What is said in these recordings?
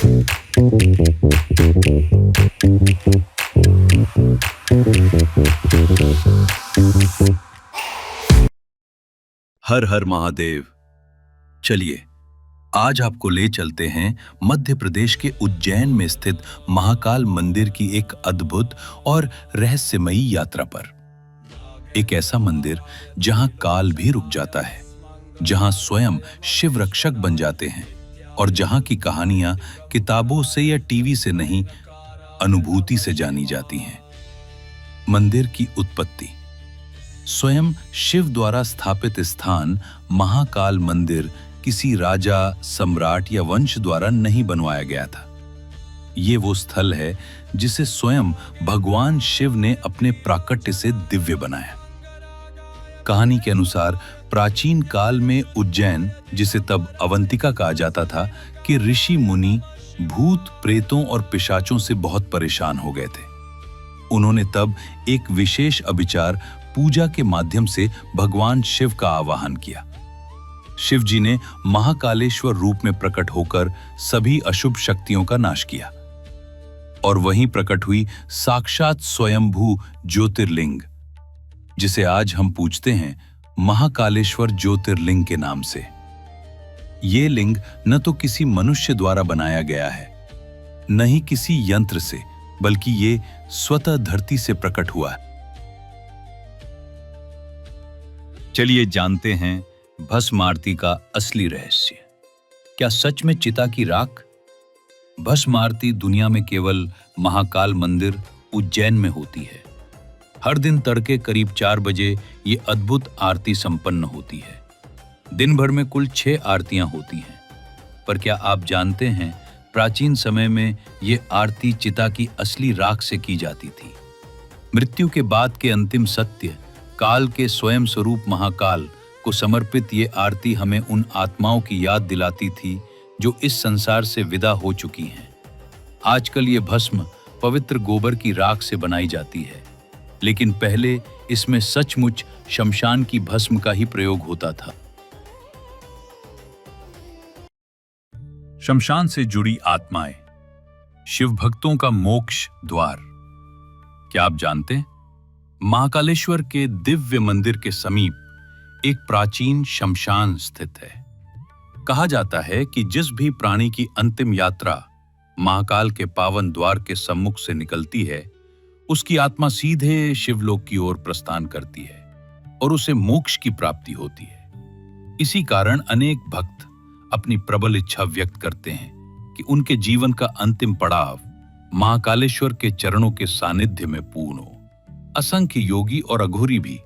हर हर महादेव। चलिए आज आपको ले चलते हैं मध्य प्रदेश के उज्जैन में स्थित महाकाल मंदिर की एक अद्भुत और रहस्यमयी यात्रा पर। एक ऐसा मंदिर जहां काल भी रुक जाता है, जहां स्वयं शिव रक्षक बन जाते हैं और जहां की कहानियां किताबों से या टीवी से नहीं, अनुभूति से जानी जाती हैं। मंदिर की उत्पत्ति। स्वयं शिव द्वारा स्थापित स्थान महाकाल मंदिर किसी राजा, सम्राट या वंश द्वारा नहीं बनवाया गया था। ये वो स्थल है जिसे स्वयं भगवान शिव ने अपने प्राकट्य से दिव्य बनाया। कहानी के अनुसार प्राचीन काल में उज्जैन, जिसे तब अवंतिका कहा जाता था, कि ऋषि मुनि भूत, प्रेतों और पिशाचों से बहुत परेशान हो गए थे। उन्होंने तब एक विशेष अभिचार पूजा के माध्यम से भगवान शिव का आवाहन किया। शिव जी ने महाकालेश्वर रूप में प्रकट होकर सभी अशुभ शक्तियों का नाश किया और वहीं प्रकट हुई साक्षात स्वयंभू ज्योतिर्लिंग, जिसे आज हम पूजते हैं महाकालेश्वर ज्योतिर्लिंग के नाम से। ये लिंग न तो किसी मनुष्य द्वारा बनाया गया है, न ही किसी यंत्र से, बल्कि ये स्वतः धरती से प्रकट हुआ है। चलिए जानते हैं भस्म आरती का असली रहस्य। क्या सच में चिता की राख? भस्म आरती दुनिया में केवल महाकाल मंदिर उज्जैन में होती है। हर दिन तड़के करीब 4 बजे ये अद्भुत आरती संपन्न होती है। दिन भर में कुल 6 आरतियां होती हैं। पर क्या आप जानते हैं, प्राचीन समय में ये आरती चिता की असली राख से की जाती थी। मृत्यु के बाद के अंतिम सत्य, काल के स्वयं स्वरूप महाकाल को समर्पित ये आरती हमें उन आत्माओं की याद दिलाती थी जो इस संसार से विदा हो चुकी हैं। आजकल ये भस्म पवित्र गोबर की राख से बनाई जाती है, लेकिन पहले इसमें सचमुच शमशान की भस्म का ही प्रयोग होता था। शमशान से जुड़ी आत्माएं, शिव भक्तों का मोक्ष द्वार। क्या आप जानते हैं, महाकालेश्वर के दिव्य मंदिर के समीप एक प्राचीन शमशान स्थित है। कहा जाता है कि जिस भी प्राणी की अंतिम यात्रा महाकाल के पावन द्वार के सम्मुख से निकलती है, उसकी आत्मा सीधे शिवलोक की ओर प्रस्थान करती है और उसे मोक्ष की प्राप्ति होती है। इसी कारण अनेक भक्त अपनी प्रबल इच्छा व्यक्त करते हैं कि उनके जीवन का अंतिम पड़ाव महाकालेश्वर के चरणों के सानिध्य में पूर्ण हो। असंख्य योगी और अघोरी भी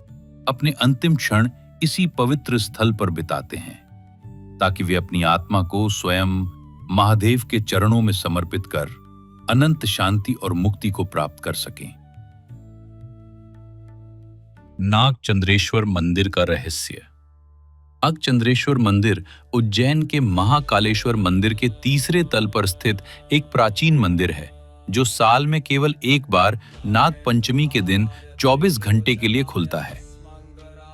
अपने अंतिम क्षण इसी पवित्र स्थल पर बिताते हैं, ताकि वे अपनी आत्मा को स्वयं महादेव के चरणों में समर्पित कर अनंत शांति और मुक्ति को प्राप्त कर सकें। नागचंद्रेश्वर मंदिर का रहस्य। नागचंद्रेश्वर मंदिर उज्जैन के महाकालेश्वर मंदिर के तीसरे तल पर स्थित एक प्राचीन मंदिर है, जो साल में केवल एक बार नाग पंचमी के दिन 24 घंटे के लिए खुलता है।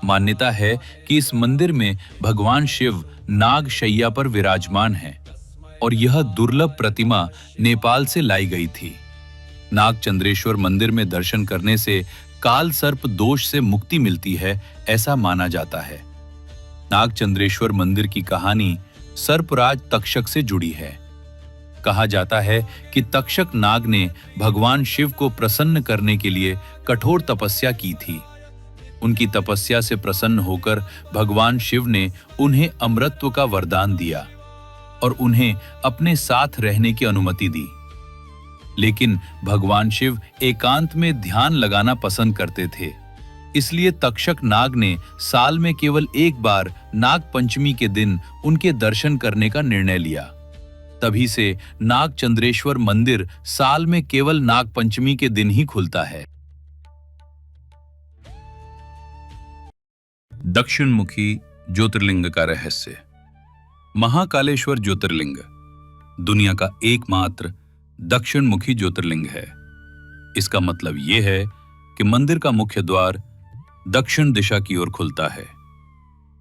मान्यता है कि इस मंदिर में भगवान शिव नाग शैया पर विराजमान है और यह दुर्लभ प्रतिमा नेपाल से लाई गई थी। नागचंद्रेश्वर मंदिर में दर्शन करने से काल सर्प दोष से मुक्ति मिलती है, ऐसा माना जाता है। नागचंद्रेश्वर मंदिर की कहानी सर्पराज तक्षक से जुड़ी है। कहा जाता है कि तक्षक नाग ने भगवान शिव को प्रसन्न करने के लिए कठोर तपस्या की थी। उनकी तपस्या से प्रसन्न होकर भगवान शिव ने उन्हें अमरत्व का वरदान दिया और उन्हें अपने साथ रहने की अनुमति दी। लेकिन भगवान शिव एकांत में ध्यान लगाना पसंद करते थे, इसलिए तक्षक नाग ने साल में केवल एक बार नाग पंचमी के दिन उनके दर्शन करने का निर्णय लिया। तभी से नागचंद्रेश्वर मंदिर साल में केवल नाग पंचमी के दिन ही खुलता है। दक्षिण मुखी ज्योतिर्लिंग का रहस्य। महाकालेश्वर ज्योतिर्लिंग दुनिया का एकमात्र दक्षिण मुखी ज्योतिर्लिंग है। इसका मतलब यह है कि मंदिर का मुख्य द्वार दक्षिण दिशा की ओर खुलता है।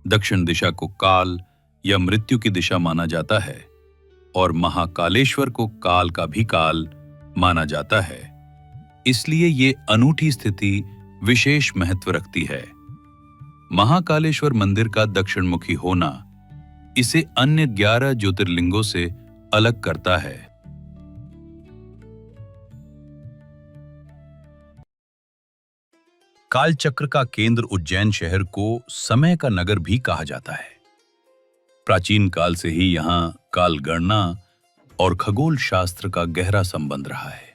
दक्षिण दिशा को काल या मृत्यु की दिशा माना जाता है और महाकालेश्वर को काल का भी काल माना जाता है। इसलिए ये अनूठी स्थिति विशेष महत्व रखती है। महाकालेश्वर मंदिर का दक्षिणमुखी होना इसे अन्य 11 ज्योतिर्लिंगों से अलग करता है। कालचक्र का केंद्र उज्जैन शहर को समय का नगर भी कहा जाता है। प्राचीन काल से ही यहाँ काल गणना और खगोल शास्त्र का गहरा संबंध रहा है।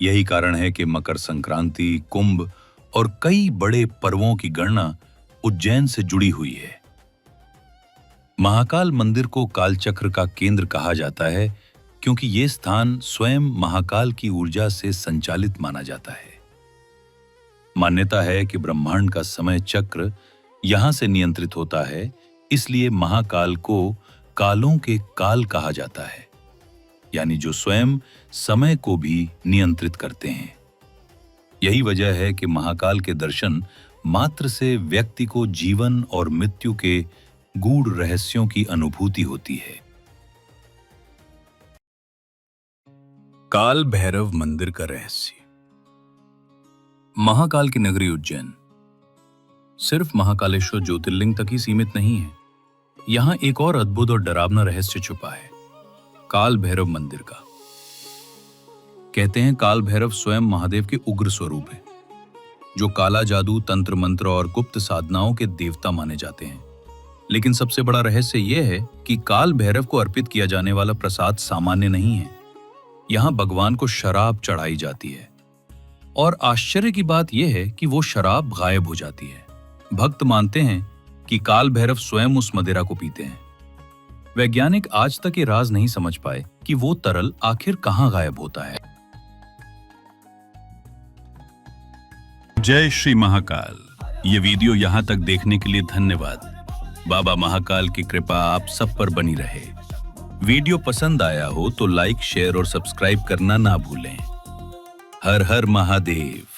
यही कारण है कि मकर संक्रांति, कुंभ और कई बड़े पर्वों की गणना उज्जैन से जुड़ी हुई है। महाकाल मंदिर को कालचक्र का केंद्र कहा जाता है क्योंकि ये स्थान स्वयं महाकाल की ऊर्जा से संचालित माना जाता है। मान्यता है कि ब्रह्मांड का समय चक्र यहां से नियंत्रित होता है, इसलिए महाकाल को कालों के काल कहा जाता है, यानी जो स्वयं समय को भी नियंत्रित करते हैं। यही वजह है कि महाकाल के दर्शन मात्र से व्यक्ति को जीवन और मृत्यु के गूढ़ रहस्यों की अनुभूति होती है। काल भैरव मंदिर का रहस्य। महाकाल की नगरी उज्जैन सिर्फ महाकालेश्वर ज्योतिर्लिंग तक ही सीमित नहीं है। यहां एक और अद्भुत और डरावना रहस्य छुपा है, काल भैरव मंदिर का। कहते हैं काल भैरव स्वयं महादेव के उग्र स्वरूप हैं, जो काला जादू, तंत्र मंत्र और गुप्त साधनाओं के देवता माने जाते हैं। लेकिन सबसे बड़ा रहस्य यह है कि काल भैरव को अर्पित किया जाने वाला प्रसाद सामान्य नहीं है। यहां भगवान को शराब चढ़ाई जाती है और आश्चर्य की बात यह है कि वो शराब गायब हो जाती है। भक्त मानते हैं कि काल भैरव स्वयं उस मदिरा को पीते हैं। वैज्ञानिक आज तक ये राज नहीं समझ पाए कि वो तरल आखिर कहां गायब होता है। जय श्री महाकाल। ये वीडियो यहां तक देखने के लिए धन्यवाद। बाबा महाकाल की कृपा आप सब पर बनी रहे। वीडियो पसंद आया हो तो लाइक, शेयर और सब्सक्राइब करना ना भूलें। हर हर महादेव।